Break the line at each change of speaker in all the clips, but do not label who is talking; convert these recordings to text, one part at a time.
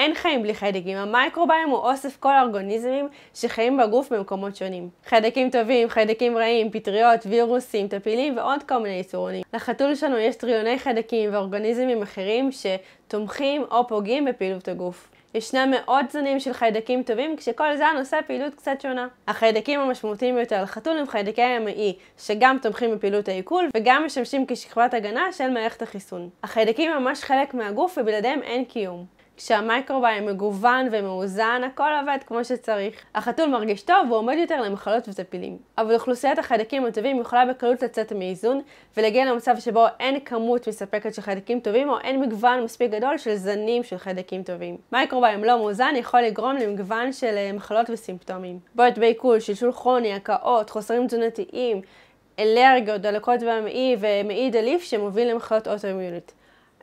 אין חיים בלי חיידקים. המייקרוביום הוא אוסף כל האורגניזמים שחיים בגוף במקומות שונים. חיידקים טובים, חיידקים רעים, פטריות, וירוסים, טפילים ועוד כל מיני יצורונים. לחתול שלנו יש טריליוני חיידקים ואורגניזמים אחרים שתומכים או פוגעים בפעילות הגוף. ישנם מאות זנים של חיידקים טובים, כשכל זן עושה פעילות קצת שונה. החיידקים המשמעותיים ביותר לחתול הם חיידקי המעי, שגם תומכים בפעילות העיכול וגם משמשים כשכבת הגנה של מערכת החיסון. החיידקים הם ממש חלק מהגוף ובלעדיהם אין קיום. כשהמייקרוביום מגוון ומאוזן, הכל עובד כמו שצריך. החתול מרגיש טוב והוא עומד יותר למחלות וטפילים. אבל אוכלוסיית החיידקים הטובים יכולה בקלות לצאת מאיזון ולהגיע למצב שבו אין כמות מספקת של חיידקים טובים או אין מגוון מספיק גדול של זנים של חיידקים טובים. מייקרוביום לא מאוזן יכול לגרום למגוון של מחלות וסימפטומים. בעיות בעיכול, שלשול כרוני, הקאות, חוסרים תזונתיים, אלרגיות, דלקות במעי ומעי דליף שמוביל למחלות אוטואימוניות.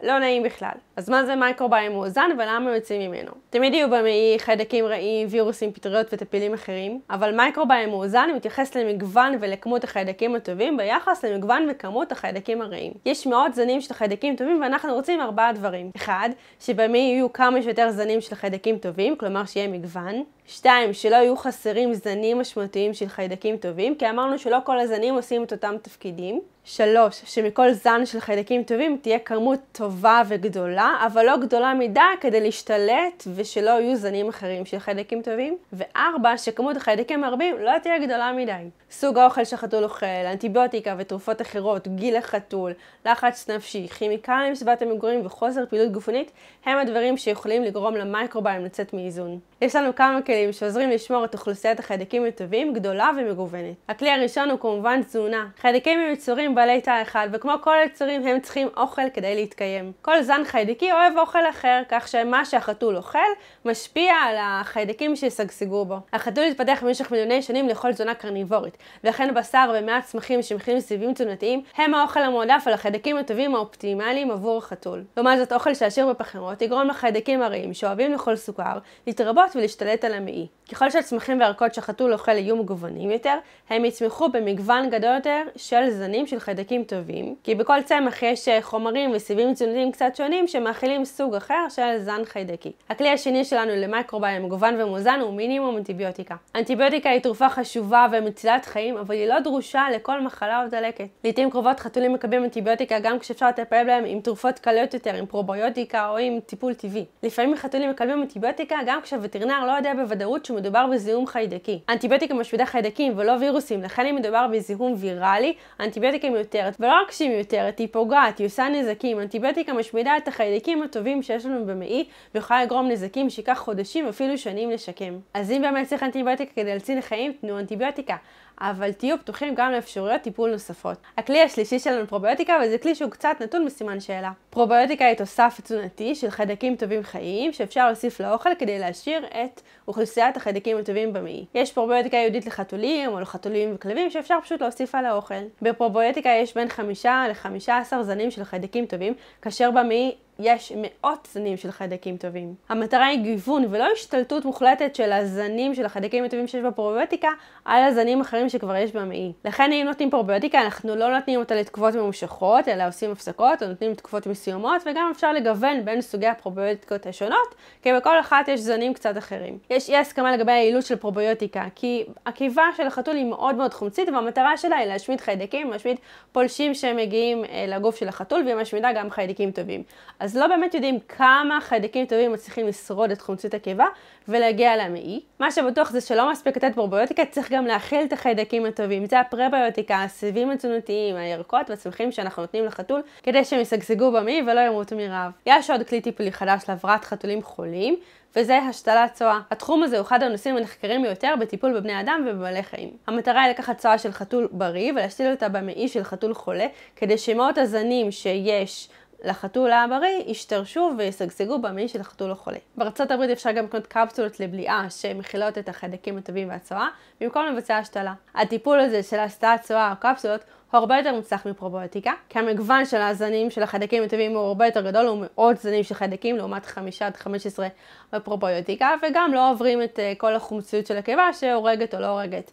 לא נעים בכלל. אז מה זה מייקרוביום מאוזן ולמה יוצאים ממנו? תמיד יהיו במעי חיידקים רעים, וירוסים, פטריות וטפילים אחרים, אבל מייקרוביום מאוזן מתייחס למגוון ולכמות החיידקים הטובים ביחס למגוון וכמות החיידקים הרעים. יש מאות זנים של חיידקים טובים ואנחנו רוצים 4 דברים. 1. שבמעי יהיו כמה שיותר זנים של חיידקים טובים, כלומר שיהיה מגוון. 2. שלא יהיו חסרים זנים משמעותיים של חיידקים טובים, כי אמרנו שלא כל הזנים עושים את אותם תפקידים. 3. שמכל זן של חיידקים טובים תהיה כמות טובה וגדולה, אבל לא גדולה מדי כדי להשתלט ושלא יהיו זנים אחרים של חיידקים טובים. ו4. שכמות החיידקים הרבים לא תהיה גדולה מדי. סוג האוכל שהחתול אוכל, אנטיביוטיקה ותרופות אחרות, גיל החתול, לחץ נפשי, כימיקלים בסביבת המגורים וחוסר פעילות גופנית הם הדברים שיכולים לגרום למייקרוביום לצאת מאיזון. יש לנו כמה כלים שעוזרים לשמור את אוכלוסיית החיידקים הטובים גדולה ומגוונת. הכלי הראשון הוא כמובן תזונה. חיידקים הם יצורים בעלי תא אחד, וכמו כל היצורים הם צריכים אוכל כדי להתקיים. כל זן חיידקי אוהב אוכל אחר, כך שמה שהחתול אוכל משפיע על החיידקים שישגשגו בו. החתול התפתח במשך מיליוני שנים לאכול תזונה קרניבורית, ולכן בשר ומעט צמחים שמכילים סיבים תזונתיים הם האוכל המועדף על החיידקים הטובים האופטימליים עבור החתול. לעומת זאת, אוכל שעשיר בפחמימות יגרום לחיידקים הרעים שאוהבים לאכול סוכר להתרבות ולהשתלט על המעי. ככל שהצמחים והערכות שהחתול אוכל יהיו מגוונים יותר, הם יצמחו במגוון גדול יותר של זנים של חיידקים טובים, כי בכל צמח יש חומרים וסיבים תזונתיים קצת שונים שמאכילים סוג אחר של זן חיידקי. הכלי השני שלנו למייקרוביום מגוון ומאוזן הוא מינימום אנטיביוטיקה. אנטיביוטיקה היא תרופה חשובה ומצילת חיים, אבל היא לא דרושה לכל מחלה או דלקת. לעתים קרובות חתולים מקבלים אנטיביוטיקה גם כשאפשר לטפל בהם עם תרופות קלות יותר, עם פרוביוטיקה או עם טיפול טבעי. לפעמים חתולים מקבלים אנטיביוטיקה גם כשהווטרינר לא יודע בוודאות שמדובר בזיהום חיידקי. אנטיביוטיקה משמידה חיידקים ולא וירוסים, לכן אם מדובר בזיהום ויראלי, אנטיביוטיקה מיותרת, ולא רק שהיא מיותרת, היא פוגעת, היא עושה נזקים. אנטיביוטיקה משמידה את החיידקים הטובים שיש לנו במעי ויכולה לגרום נזקים שיקח חודשים אפילו שנים לשקם. אז אם באמת צריך אנטיביוטיקה כדי להציל חיים, תנו אנטיביוטיקה. אבל תהיו פתוחים גם לאפשרויות טיפול נוספות. הכלי השלישי שלנו פרוביוטיקה, וזה כלי שהוא קצת נתון בסימן שאלה. פרוביוטיקה היא תוסף תזונתי של חיידקים טובים חיים שאפשר להוסיף לאוכל כדי להשאיר את אוכלוסיית החיידקים הטובים במעי. יש פרוביוטיקה ייעודית לחתולים או לחתולים וכלבים שאפשר פשוט להוסיף על האוכל. בפרוביוטיקה יש בין 5 ל-15 זנים של חיידקים טובים, כאשר במעי יש מאות זנים של חיידקים טובים. המטרה היא גיוון ולא השתלטות מוחלטת של הזנים של החיידקים הטובים שיש בפרוביוטיקה על הזנים אחרים שכבר יש במעי. לכן אם נותנים פרוביוטיקה, אנחנו לא נותנים אותה לתקופות ממושכות, אלא עושים הפסקות או נותנים תקופות מסוימות, וגם אפשר לגוון בין סוגי הפרוביוטיקות השונות, כי בכל אחת יש זנים קצת אחרים. יש אי הסכמה לגבי היעילות של פרוביוטיקה, כי הקיבה של החתול היא מאוד מאוד חומצית, והמטרה שלה היא להשמיד חיידקים, להשמיד פולשים שמגיעים לגוף של החתול, והיא משמידה גם חיידקים טובים. אז לא באמת יודעים כמה חיידקים טובים מצליחים לשרוד את חומצית הקיבה ולהגיע למעי. מה שבטוח זה שלא מספיק לתת פרוביוטיקה, צריך גם להכיל את החיידקים הטובים. זה הפרביוטיקה, הסיבים התזונתיים, הירקות והצמחים שאנחנו נותנים לחתול כדי שהם ישגשגו במעי ולא ימותו מרעב. יש עוד כלי טיפולי חדש להבראת חתולים חולים, וזה השתלת צואה. התחום הזה הוא אחד הנושאים הנחקרים ביותר בטיפול בבני אדם ובבעלי חיים. המטרה היא לקחת צואה של חתול בריא ולהשתיל אותה במעי של חתול חולה, כדי שמאות הזנים שיש לחתול הבריא ישתרשו וישגשגו במעי של החתול החולה. בארצות הברית אפשר גם לקנות קפסולות לבליעה שמכילות את החיידקים הטובים והצואה, במקום לבצע השתלה. הטיפול הזה של השתלת צואה או קפסולות הוא הרבה יותר מוצלח מפרוביוטיקה, כי המגוון של הזנים של החיידקים הטבעיים הוא הרבה יותר גדול, הוא מאות זנים של חיידקים לעומת 5 עד 15 בפרוביוטיקה, וגם לא עוברים את כל החומציות של הקיבה שהורגת או לא הורגת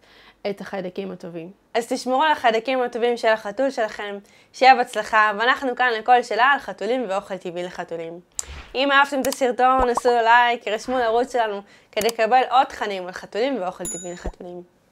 את החיידקים הטובים. אז תשמרו על החיידקים הטובים של החתול שלכם, שיהיה בהצלחה, ואנחנו כאן לכל שאלה על חתולים ואוכל טבעי לחתולים. אם אהבתם את הסרטון, עשו לו לייק, רשמו לערוץ שלנו כדי לקבל עוד תכנים על חתולים ואוכל טבעי לחתולים.